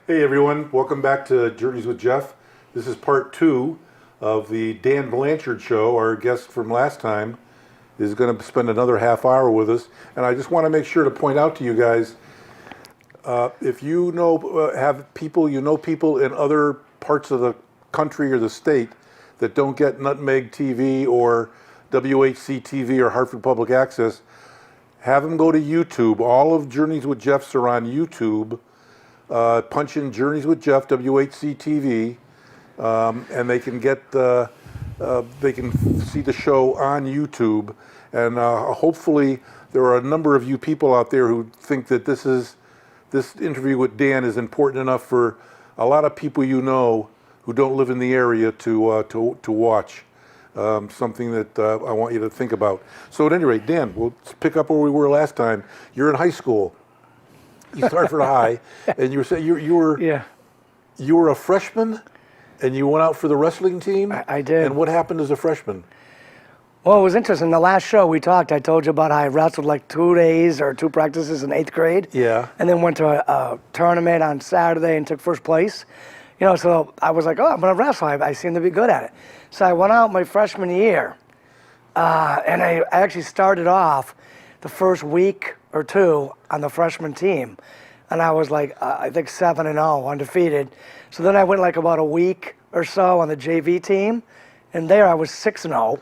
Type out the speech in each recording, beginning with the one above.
Hey everyone, welcome back to Journeys with Jeff. This is part 2 of the Dan Blanchard show. Our guest from last time is going to spend another half hour with us. And I just want to make sure to point out to you guys, if you know, have people, people in other parts of the country or the state that don't get Nutmeg TV or WHC TV or Hartford Public Access, have them go to YouTube. All of Journeys with Jeff's are on YouTube. Punch in Journeys with Jeff, WHC TV, and they can get they can see the show on YouTube. And hopefully there are a number of you people out there who think that this interview with Dan is important enough for a lot of people you know who don't live in the area to watch. Something that I want you to think about. So at any rate, Dan, we'll pick up where we were last time. You're in high school. You started for high, and you were saying you were a freshman, and you went out for the wrestling team. I did. And what happened as a freshman? Well, it was interesting. The last show we talked, I told you about how I wrestled like 2 days or 2 practices in 8th grade. Yeah. And then went to a tournament on Saturday and took first place. You know, so I was like, oh, I'm going to wrestle. I seem to be good at it. So I went out my freshman year, and I actually started off the first week or 2 on the freshman team. And I was like, I think 7-0, undefeated. So then I went like about a week or so on the JV team, and there I was 6-0.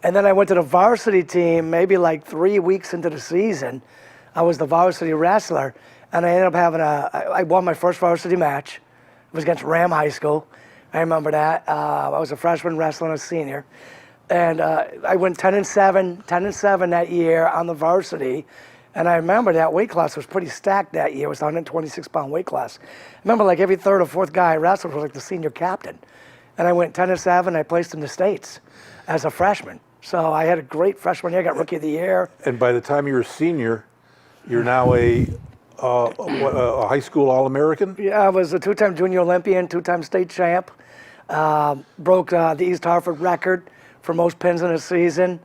And then I went to the varsity team maybe like 3 weeks into the season. I was the varsity wrestler, and I ended up having I won my first varsity match. It was against Ram High School. I remember that. I was a freshman wrestling a senior. And I went 10-7 that year on the varsity. And I remember that weight class was pretty stacked that year. It was a 126-pound weight class. I remember like every 3rd or 4th guy I wrestled was like the senior captain. And I went 10-7. I placed in the States as a freshman. So I had a great freshman year. Got Rookie of the Year. And by the time you were a senior, you're now a high school All-American? Yeah, I was a 2-time junior Olympian, 2-time state champ. Broke the East Hartford record for most pins in a season.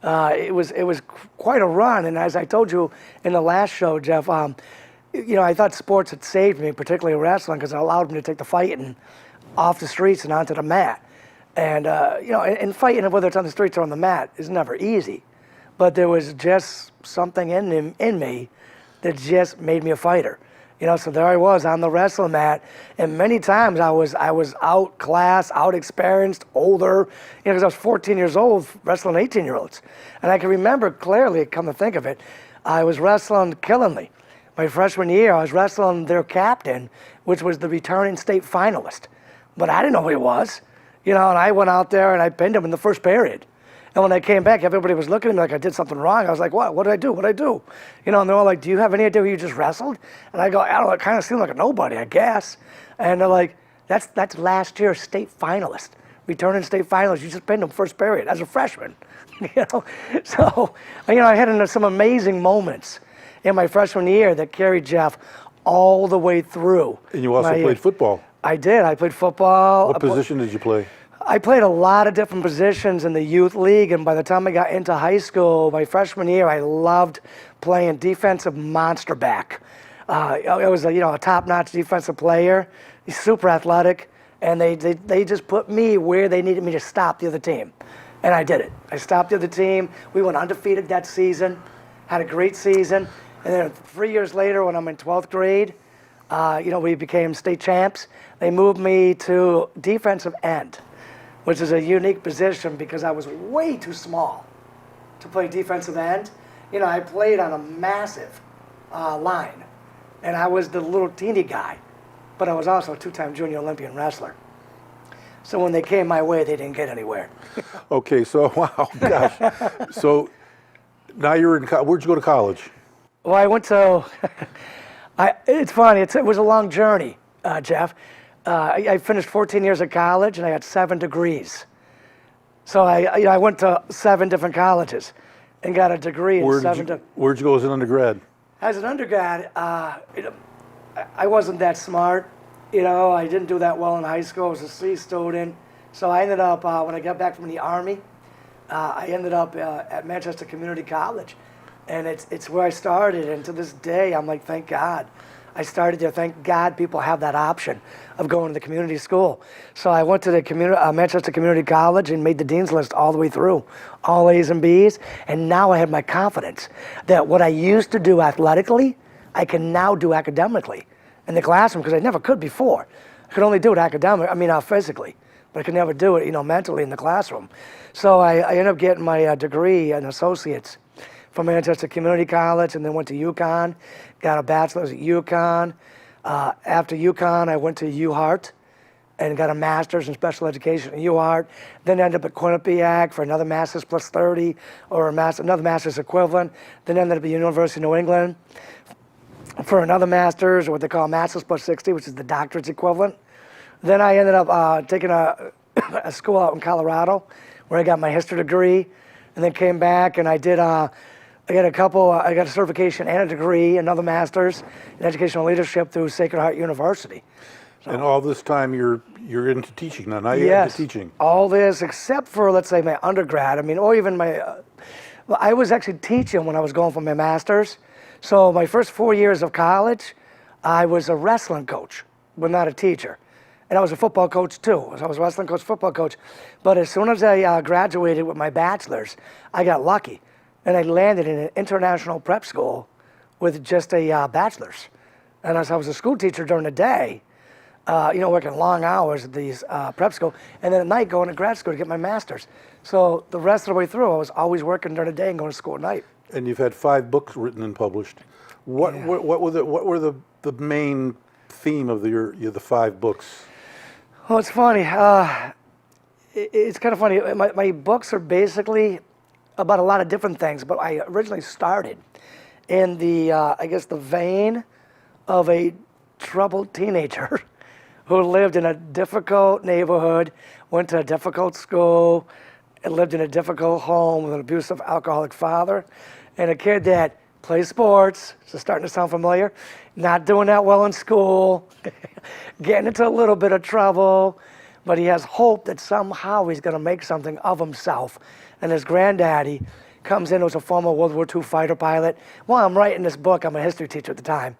It was quite a run, and as I told you in the last show, Jeff, I thought sports had saved me, particularly wrestling, because it allowed me to take the fighting off the streets and onto the mat. And and fighting, whether it's on the streets or on the mat, is never easy. But there was just something in me that just made me a fighter. So there I was on the wrestling mat, and many times I was outclassed, out-experienced, older, because I was 14 years old wrestling 18-year-olds. And I can remember clearly, come to think of it, I was wrestling Killenly. My freshman year, I was wrestling their captain, which was the returning state finalist. But I didn't know who he was, and I went out there and I pinned him in the first period. And when I came back, everybody was looking at me like I did something wrong. I was like, what? What did I do? What did I do? And they're all like, do you have any idea who you just wrestled? And I go, I don't know, it kind of seemed like a nobody, I guess. And they're like, that's last year's state finalist, returning state finalist. You just pinned him first period as a freshman. So, I had some amazing moments in my freshman year that carried Jeff all the way through. And you also played football. I did. I played football. What position did you play? I played a lot of different positions in the youth league, and by the time I got into high school, my freshman year, I loved playing defensive monster back. I was a top-notch defensive player, super athletic, and they just put me where they needed me to stop the other team, and I did it. I stopped the other team. We went undefeated that season, had a great season, and then 3 years later, when I'm in 12th grade, we became state champs. They moved me to defensive end, which is a unique position because I was way too small to play defensive end. I played on a massive line, and I was the little teeny guy, but I was also a 2-time junior Olympian wrestler. So when they came my way, they didn't get anywhere. Okay, so, wow, gosh. So now you're in where'd you go to college? Well, I went to, it's funny, it was a long journey, Jeff. I finished 14 years of college, and I had 7 degrees. So I went to 7 different colleges and got a degree in 7. Where'd you go as an undergrad? As an undergrad, I wasn't that smart. I didn't do that well in high school. I was a C student. So I ended up, when I got back from the Army, I ended up at Manchester Community College. And it's where I started. And to this day, I'm like, thank God I started there. Thank God people have that option of going to the community school. So I went to the Manchester Community College and made the dean's list all the way through, all A's and B's. And now I have my confidence that what I used to do athletically, I can now do academically in the classroom, because I never could before. I could only do it physically, but I could never do it, mentally in the classroom. So I ended up getting my degree in associates from Manchester Community College, and then went to UConn, got a bachelor's at UConn. After UConn, I went to UHart and got a master's in special education at UHart. Then ended up at Quinnipiac for another master's plus 30, or another master's equivalent. Then ended up at University of New England for another master's, or what they call master's plus 60, which is the doctorate's equivalent. Then I ended up taking a school out in Colorado, where I got my history degree, and then came back and I got a certification and a degree, another master's in educational leadership through Sacred Heart University. So, And all this time you're into teaching now. Now you're yes, into teaching. all this except for, let's say, my undergrad. Or even I was actually teaching when I was going for my master's. So my first 4 years of college, I was a wrestling coach, but not a teacher. And I was a football coach too. I was a wrestling coach, football coach. But as soon as I graduated with my bachelor's, I got lucky. And I landed in an international prep school with just a bachelor's. And as I was a school teacher during the day, working long hours at these prep school, and then at night going to grad school to get my master's. So the rest of the way through, I was always working during the day and going to school at night. And you've had 5 books written and published. What were the main theme of the 5 books? Well, it's funny. It's kind of funny. My books are basically about a lot of different things, but I originally started in the vein of a troubled teenager who lived in a difficult neighborhood, went to a difficult school, and lived in a difficult home with an abusive alcoholic father, and a kid that plays sports, so starting to sound familiar, not doing that well in school, getting into a little bit of trouble, but he has hope that somehow he's going to make something of himself. And his granddaddy comes in, who's a former World War II fighter pilot. While I'm writing this book, I'm a history teacher at the time.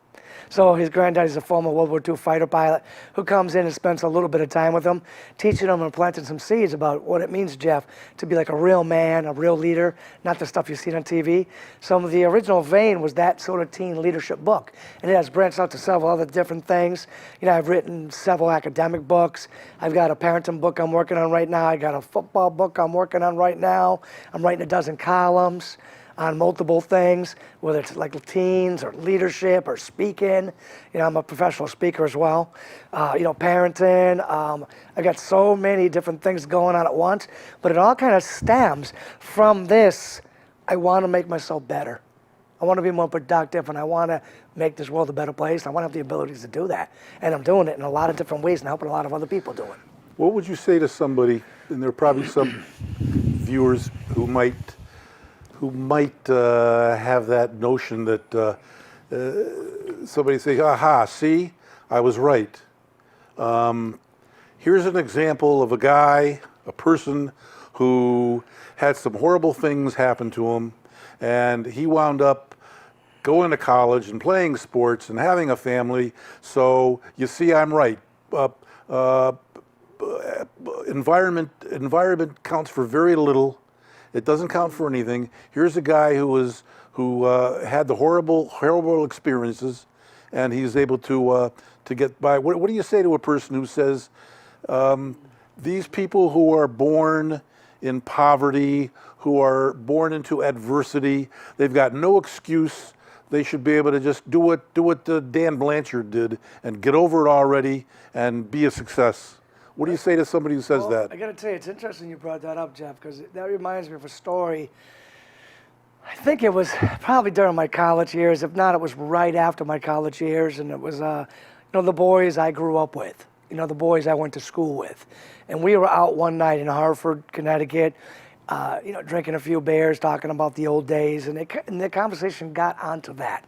So his granddaddy's a former World War II fighter pilot who comes in and spends a little bit of time with him, teaching him and planting some seeds about what it means, Jeff, to be like a real man, a real leader, not the stuff you see on TV. So the original vein was that sort of teen leadership book. And it has branched out to several other different things. I've written several academic books. I've got a parenting book I'm working on right now. I got a football book I'm working on right now. I'm writing a dozen columns on multiple things, whether it's like teens or leadership or speaking. I'm a professional speaker as well. Parenting. I got so many different things going on at once, but it all kind of stems from this. I want to make myself better. I want to be more productive, and I want to make this world a better place. I want to have the abilities to do that. And I'm doing it in a lot of different ways and helping a lot of other people do it. What would you say to somebody, and there are probably some viewers who might have that notion that somebody say, aha, see, I was right. Here's an example of a person who had some horrible things happen to him, and he wound up going to college and playing sports and having a family, so you see I'm right. Environment counts for very little. It doesn't count for anything. Here's a guy who had the horrible experiences, and he's able to get by. What do you say to a person who says, these people who are born in poverty, who are born into adversity, they've got no excuse. They should be able to just do what Dan Blanchard did and get over it already and be a success. What do you say to somebody who says that? I got to tell you, it's interesting you brought that up, Jeff, because that reminds me of a story. I think it was probably during my college years. If not, it was right after my college years, and it was the boys I grew up with, the boys I went to school with. And we were out one night in Hartford, Connecticut, drinking a few beers, talking about the old days, and the conversation got onto that.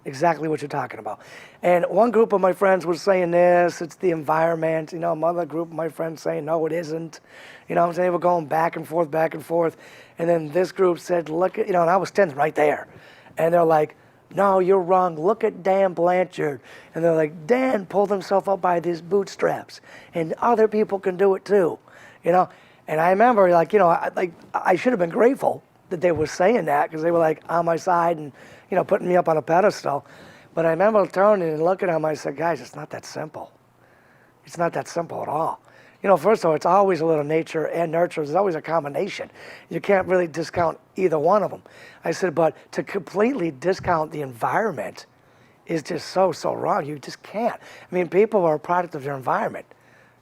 Exactly what you're talking about. And one group of my friends was saying this, it's the environment. Another group of my friends saying, no, it isn't. I'm saying we're going back and forth. And then this group said, look, and I was standing right there. And they're like, no, you're wrong. Look at Dan Blanchard. And they're like, Dan pulled himself up by these bootstraps, and other people can do it too, you know? And I remember, like, you know, I should have been grateful that they were saying that, because they were like on my side and, you know, putting me up on a pedestal. But I remember turning and looking at them, I said, guys, it's not that simple. It's not that simple at all. You know, first of all, it's always a little nature and nurture. There's always a combination. You can't really discount either one of them. I said, but to completely discount the environment is just so wrong. You just can't. I mean, people are a product of their environment.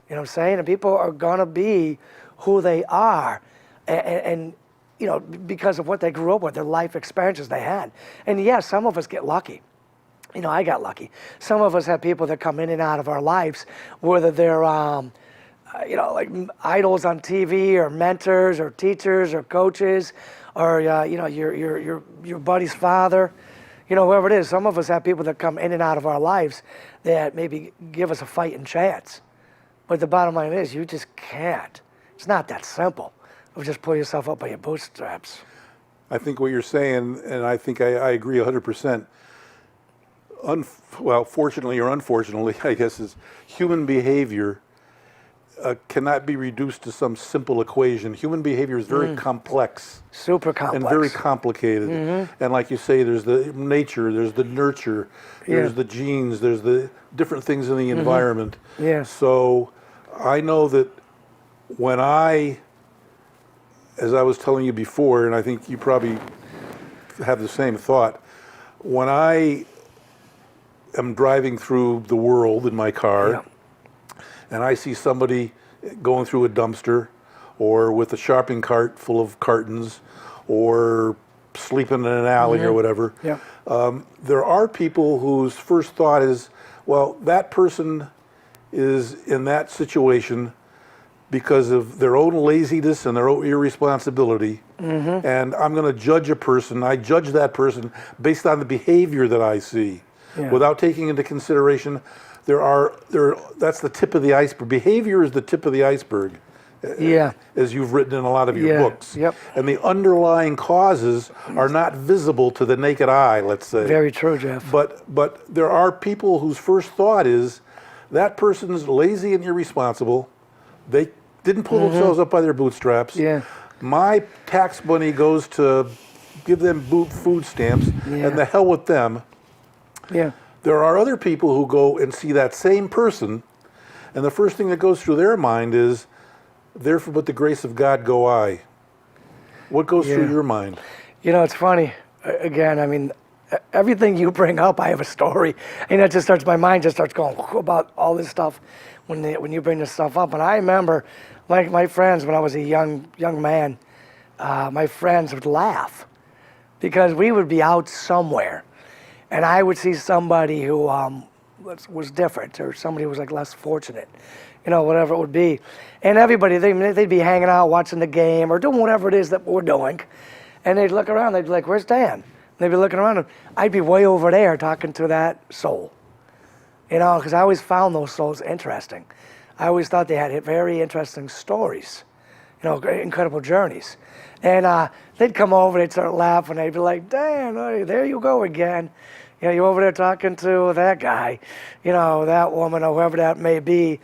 You know what I'm saying? And people are going to be who they are. And, you know, because of what they grew up with, their life experiences they had. And yes, some of us get lucky. You know, I got lucky. Some of us have people that come in and out of our lives, whether they're, you know, like idols on TV, or mentors, or teachers, or coaches, or you know, your buddy's father, you know, whoever it is. Some of us have people that come in and out of our lives that maybe give us a fighting chance. But the bottom line is, you just can't. It's not that simple. Of just pull yourself up by your bootstraps. I think what you're saying, and I think I agree 100%. Well, fortunately or unfortunately, I guess, is human behavior cannot be reduced to some simple equation. Human behavior is very complex. Super complex. And very complicated. And like you say, there's the nature, there's the nurture, there's the genes, there's the different things in the environment. Yeah. So I know that when as I was telling you before, and I think you probably have the same thought, when I am driving through the world in my car, and I see somebody going through a dumpster, or with a shopping cart full of cartons, or sleeping in an alley or whatever, there are people whose first thought is, well, that person is in that situation because of their own laziness and their own irresponsibility, and I'm going to judge a person. I judge that person based on the behavior that I see, without taking into consideration that's the tip of the iceberg. Behavior is the tip of the iceberg, as you've written in a lot of your books. And the underlying causes are not visible to the naked eye, let's say. Very true, Jeff. But there are people whose first thought is, that person's lazy and irresponsible. They didn't pull themselves up by their bootstraps. My tax money goes to give them food stamps, and the hell with them. There are other people who go and see that same person, and the first thing that goes through their mind is, therefore but the grace of God go I. What goes through your mind? You know, it's funny. Again, I mean, everything you bring up, I have a story. And it just starts, my mind just starts going about all this stuff when you bring this stuff up. And I remember, like my friends, when I was a young man, my friends would laugh because we would be out somewhere. And I would see somebody who was different, or somebody who was like less fortunate, you know, whatever it would be. And everybody, they'd be hanging out, watching the game, or doing whatever it is that we're doing. And they'd look around, they'd be like, where's Dan? And they'd be looking around, and I'd be way over there talking to that soul. You know, because I always found those souls interesting. I always thought they had very interesting stories, you know, incredible journeys. And they'd come over, they'd start laughing, they'd be like, Dan, there you go again. You know, you're over there talking to that guy, you know, that woman, or whoever that may be.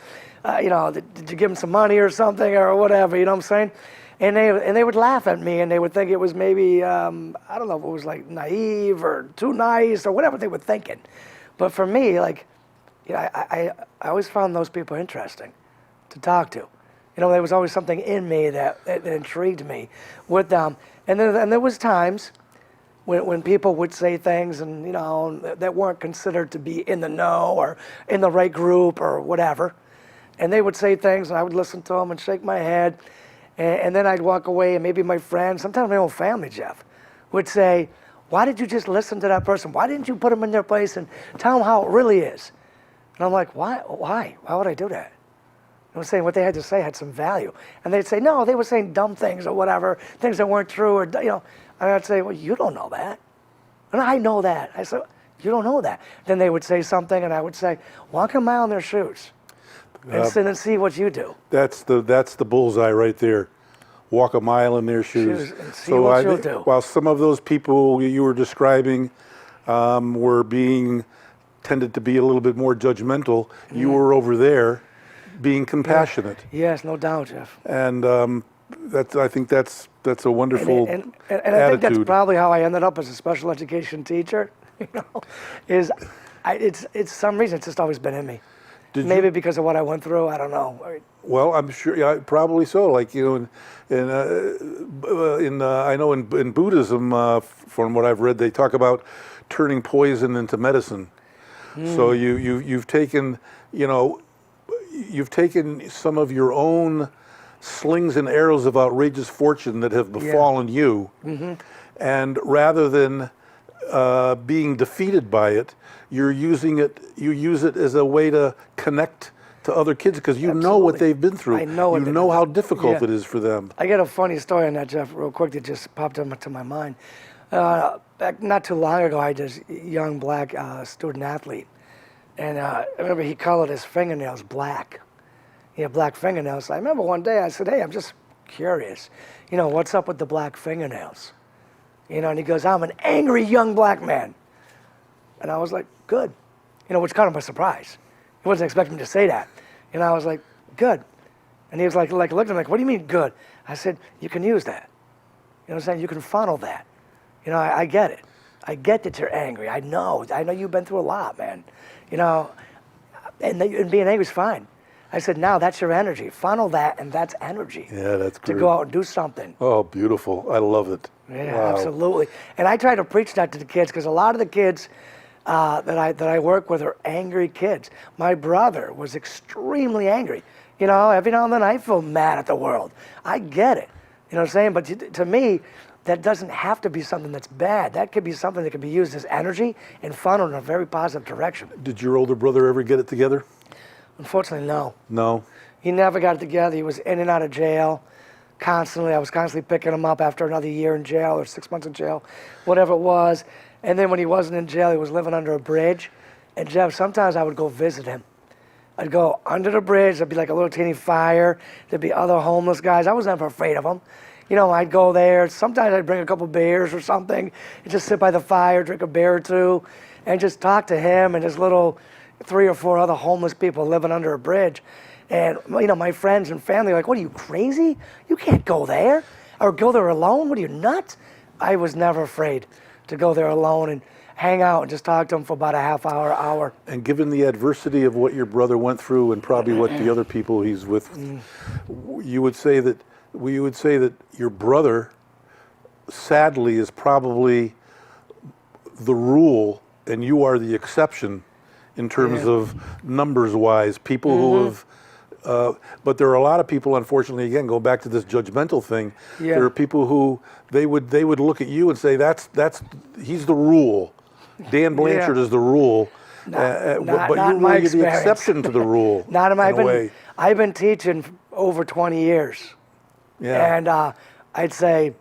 You know, did you give him some money or something, or whatever, you know what I'm saying? And they would laugh at me, and they would think it was maybe, I don't know if it was like naive or too nice or whatever they were thinking. But for me, like, you know, I always found those people interesting to talk to. You know, there was always something in me that intrigued me with them. And there was times when people would say things, and you know, that weren't considered to be in the know or in the right group or whatever. And they would say things, and I would listen to them and shake my head. And then I'd walk away, and maybe my friends, sometimes my own family, Jeff, would say, why did you just listen to that person? Why didn't you put them in their place and tell them how it really is? And I'm like, why? Why would I do that? I was saying what they had to say had some value. And they'd say, no, they were saying dumb things or whatever, things that weren't true, or, you know. And I'd say, well, you don't know that. And I know that. I said, you don't know that. Then they would say something, and I would say, walk a mile in their shoes and sit and see what you do. That's the bullseye right there. Walk a mile in their shoes. And see what you'll do. While some of those people you were describing, were being tended to be a little bit more judgmental. You were over there being compassionate. Yes, no doubt, Jeff. And I think that's a wonderful And attitude. I think that's probably how I ended up as a special education teacher. It's some reason it's just always been in me. Maybe because of what I went through. I don't know. Well, I'm sure, yeah, probably so. Like, you know, I know in Buddhism, from what I've read, they talk about turning poison into medicine. So you've taken, you know, you've taken some of your own slings and arrows of outrageous fortune that have befallen you, and rather than being defeated by it, you use it as a way to connect to other kids because you know what they've been through. I know you know how difficult it is for them. I got a funny story on that, Jeff, real quick that just popped into my mind. Back not too long ago, I had this young black student athlete, and I remember he colored his fingernails black. He had black fingernails. So I remember one day I said, "Hey, I'm just curious, you know, what's up with the black fingernails?" You know, and he goes, "I'm an angry young black man." And I was like, "Good," you know, which kind of a surprise. He wasn't expecting me to say that. And I was like, "Good." And he was like looked at me like, "What do you mean good?" I said, "You can use that. You know what I'm saying? You can funnel that. You know, I get it. I get that you're angry. I know you've been through a lot, man. You know, and being angry is fine." I said, "Now that's your energy. Funnel that, and that's energy." Yeah, that's great. To go out and do something. Oh, beautiful. I love it. Yeah, Wow. absolutely. And I try to preach that to the kids because a lot of the kids that I work with are angry kids. My brother was extremely angry. You know, every now and then I feel mad at the world. I get it. You know what I'm saying? But to me, that doesn't have to be something that's bad. That could be something that can be used as energy and funneled in a very positive direction. Did your older brother ever get it together? Unfortunately, no. No. He never got it together. He was in and out of jail constantly. I was constantly picking him up after another year in jail or 6 months in jail, whatever it was. And then when he wasn't in jail, he was living under a bridge. And Jeff, sometimes I would go visit him. I'd go under the bridge. There'd be like a little teeny fire. There'd be other homeless guys. I was never afraid of them. You know, I'd go there. Sometimes I'd bring a couple beers or something and just sit by the fire, drink a beer or two, and just talk to him and his little 3 or 4 other homeless people living under a bridge. And, you know, my friends and family were like, "What, are you crazy? You can't go there. Or go there alone? What, are you nuts?" I was never afraid to go there alone and hang out and just talk to him for about a half hour. And given the adversity of what your brother went through and probably what the other people he's with, you would say that your brother, sadly, is probably the rule and you are the exception in terms of numbers-wise. People who have, but there are a lot of people, unfortunately, again, going back to this judgmental thing, there are people who they would look at you and say, he's the rule. Dan Blanchard is the rule. But you're the exception to the rule. Not in my way. I've been teaching over 20 years. Yeah. And I'd say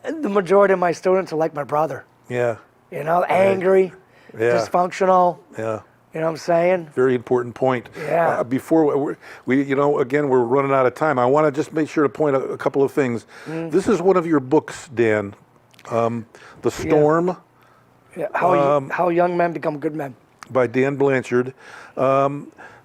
the majority of my students are like my brother. Yeah. You know, angry, dysfunctional. Yeah. You know what I'm saying? Very important point. Yeah. Before we, you know, again, we're running out of time. I want to just make sure to point out a couple of things. This is one of your books, Dan, The Storm. Yeah. How young men become good men. By Dan Blanchard.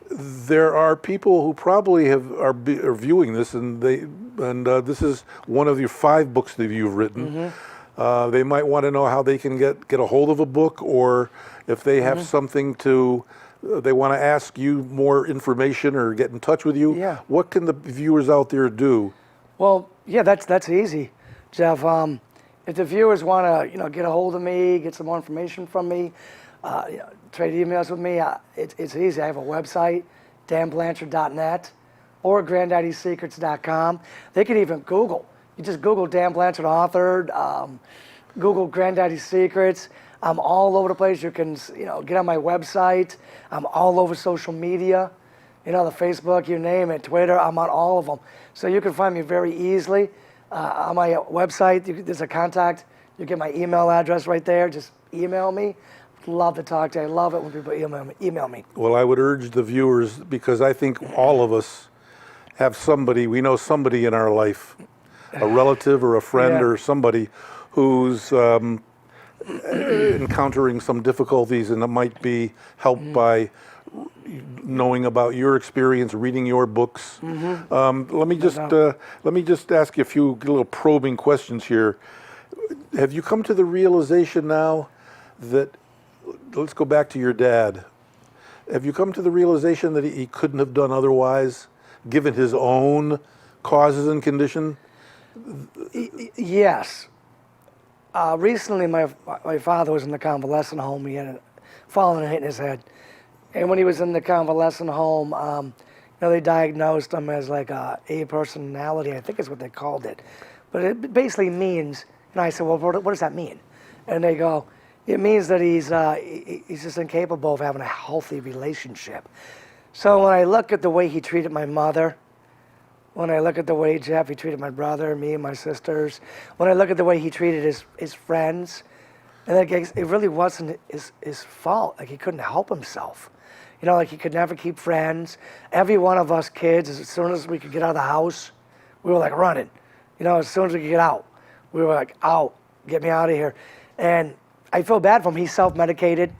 There are people who probably are viewing this, and this is one of your 5 books that you've written. They might want to know how they can get a hold of a book, or if they have something they want to ask you more information or get in touch with you. Yeah. What can the viewers out there do? Well, yeah, that's easy, Jeff. If the viewers want to, you know, get a hold of me, get some more information from me, you know, trade emails with me, it's easy. I have a website, danblanchard.net, or granddaddysecrets.com. They can even Google. You just Google Dan Blanchard authored, Google Granddaddy Secrets. I'm all over the place. You can, you know, get on my website. I'm all over social media, you know, the Facebook, you name it, Twitter. I'm on all of them. So you can find me very easily. On my website, there's a contact. You get my email address right there. Just email me. Love to talk to you. I love it when people email me. Well, I would urge the viewers, because I think all of us have somebody, we know somebody in our life, a relative or a friend or somebody who's encountering some difficulties, and it might be helped by knowing about your experience, reading your books. Let me just ask you a few little probing questions here. Have you come to the realization now that, let's go back to your dad. Have you come to the realization that he couldn't have done otherwise, given his own causes and condition? Yes. Recently, my father was in the convalescent home. He had fallen and hit his head. And when he was in the convalescent home, they diagnosed him as like a personality, I think is what they called it. But it basically means, and I said, well, what does that mean? And they go, it means that he's just incapable of having a healthy relationship. So when I look at the way he treated my mother, when I look at the way he treated my brother, me and my sisters, when I look at the way he treated his friends, and it really wasn't his fault. Like, he couldn't help himself. Like, he could never keep friends. Every one of us kids, as soon as we could get out of the house, we were like running. As soon as we could get out, we were like, out, get me out of here. And I feel bad for him. He self-medicated,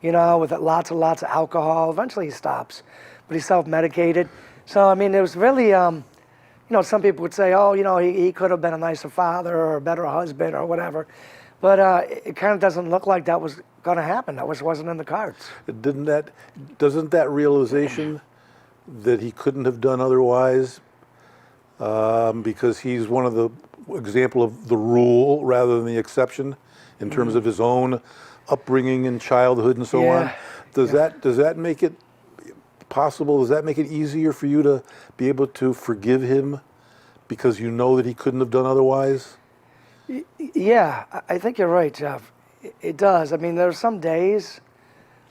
with lots and lots of alcohol. Eventually he stops, but he self-medicated. So, it was really, some people would say, oh, he could have been a nicer father or a better husband or whatever. But it kind of doesn't look like that was going to happen. That wasn't in the cards. Doesn't that realization that he couldn't have done otherwise, because he's one of the example of the rule rather than the exception in terms of his own upbringing and childhood and so on, does that make it possible? Does that make it easier for you to be able to forgive him because you know that he couldn't have done otherwise? Yeah, I think you're right, Jeff. It does. There's some days,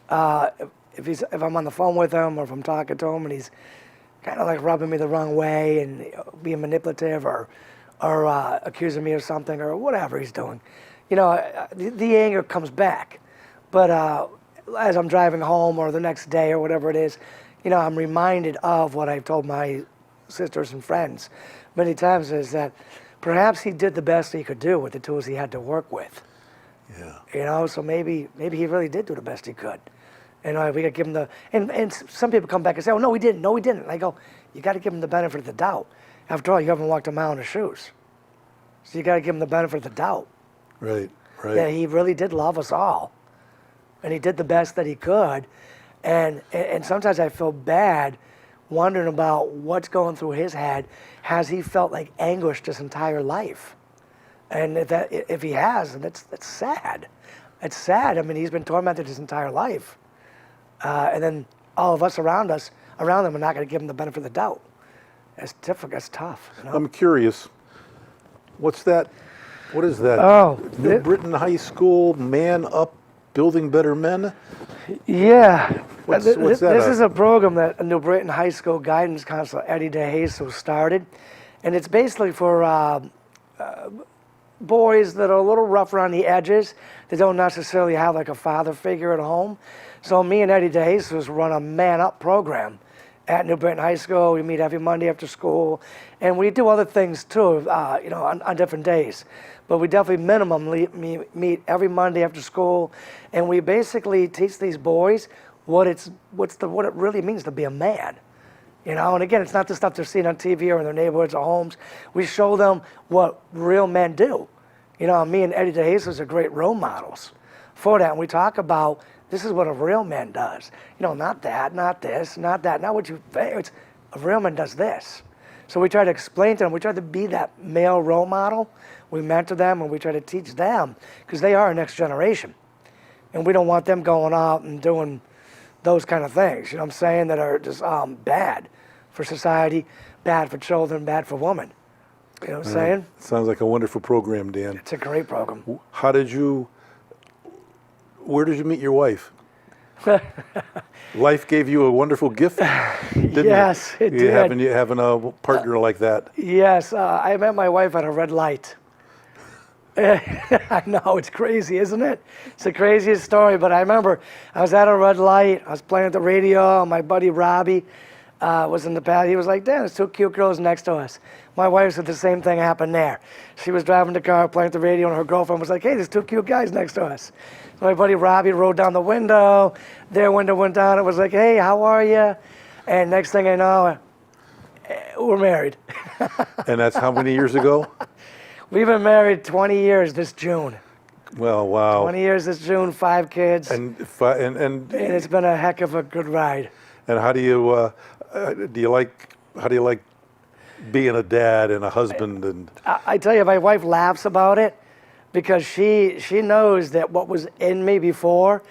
if I'm on the phone with him or if I'm talking to him and he's kind of like rubbing me the wrong way and being manipulative or accusing me of something or whatever he's doing, the anger comes back. But as I'm driving home or the next day or whatever it is, I'm reminded of what I've told my sisters and friends many times, is that perhaps he did the best he could do with the tools he had to work with. Yeah. So maybe he really did do the best he could. We got to give him and some people come back and say, oh, no, we didn't. No, we didn't. And I go, you got to give him the benefit of the doubt. After all, you haven't walked a mile in his shoes. So you got to give him the benefit of the doubt. Right. Yeah, he really did love us all. And he did the best that he could. And sometimes I feel bad wondering about what's going through his head. Has he felt like anguished his entire life? And if he has, then that's sad. It's sad. He's been tormented his entire life. And then all of us around him are not going to give him the benefit of the doubt. It's difficult. It's tough. I'm curious. What is that? Oh, New Britain High School, Man Up, Building Better Men? Yeah. What's that? This is a program that New Britain High School guidance counselor Eddie DeJesus started. And it's basically for boys that are a little rough around the edges, that don't necessarily have like a father figure at home. So me and Eddie DeJesus run a Man Up program at New Britain High School. We meet every Monday after school, and we do other things too, on different days. But we definitely minimum meet every Monday after school, and we basically teach these boys what it really means to be a man. And again, it's not the stuff they're seeing on TV or in their neighborhoods or homes. We show them what real men do. Me and Eddie DeJesus are great role models for that. And we talk about, this is what a real man does. Not that, not this, not that, not what you think. It's a real man does this. So we try to explain to them, we try to be that male role model. We mentor them and we try to teach them, because they are our next generation. And we don't want them going out and doing those kind of things, what I'm saying, that are just bad for society, bad for children, bad for women. You know what I'm saying? Sounds like a wonderful program, Dan. It's a great program. Where did you meet your wife? Life gave you a wonderful gift, didn't yes, it did. Having a partner like that. Yes, I met my wife at a red light. I know, it's crazy, isn't it? It's the craziest story, but I remember I was at a red light, I was playing at the radio, my buddy Robbie was in the past. He was like, "Dan, there's two cute girls next to us." My wife said the same thing happened there. She was driving the car, playing the radio, and her girlfriend was like, "Hey, there's two cute guys next to us." So my buddy Robbie rolled down the window. Their window went down. It was like, "Hey, how are you?" And next thing I know, we're married. And that's how many years ago? We've been married 20 years this June. Well, wow. 20 years this June, 5 kids. And It's been a heck of a good ride. and how do you like being a dad and a husband? And I tell you, my wife laughs about it because she knows that what was in me before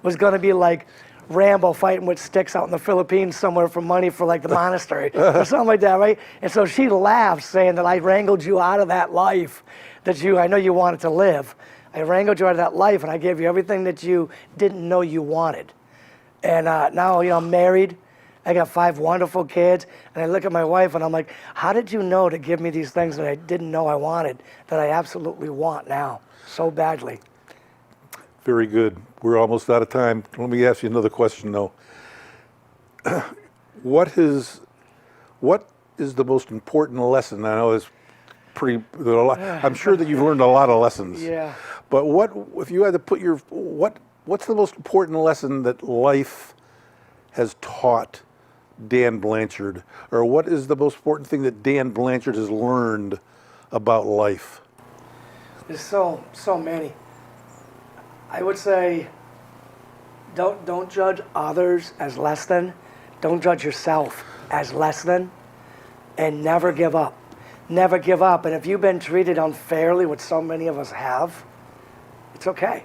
was going to be like Rambo fighting with sticks out in the Philippines somewhere for money for like the monastery or something like that, right? And so she laughs saying that I wrangled you out of that life that I know you wanted to live. I wrangled you out of that life and I gave you everything that you didn't know you wanted. And now, I'm married. I got 5 wonderful kids. And I look at my wife and I'm like, how did you know to give me these things that I didn't know I wanted, that I absolutely want now so badly? very good. We're almost out of time. Let me ask you another question, though. What is the most important lesson? I know it's pretty. I'm sure that you've learned a lot of lessons. Yeah. But if you had to put what's the most important lesson that life has taught Dan Blanchard, or what is the most important thing that Dan Blanchard has learned about life? There's so many. I would say, don't judge others as less than. Don't judge yourself as less than, and never give up. Never give up. And if you've been treated unfairly, which so many of us have, it's okay.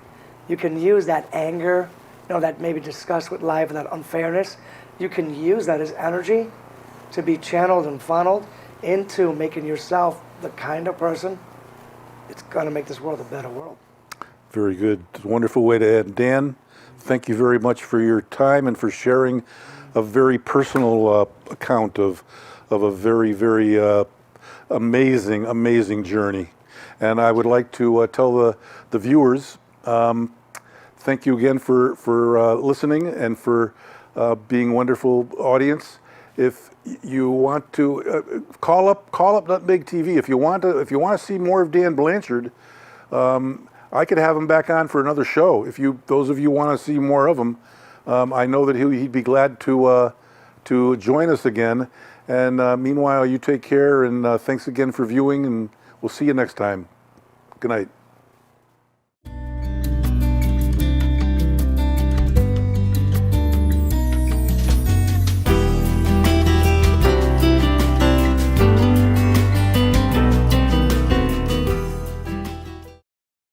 You can use that anger, that maybe disgust with life and that unfairness. You can use that as energy to be channeled and funneled into making yourself the kind of person it's going to make this world a better world. Very good. It's a wonderful way to end. Dan, thank you very much for your time and for sharing a very personal account of a very, very amazing journey. And I would like to tell the viewers, thank you again for listening and for being a wonderful audience. If you want to call up Nutmeg TV if you want to see more of Dan Blanchard. I could have him back on for another show. If those of you want to see more of him, I know that he'd be glad to join us again. And meanwhile, you take care, and thanks again for viewing, and we'll see you next time. Good night.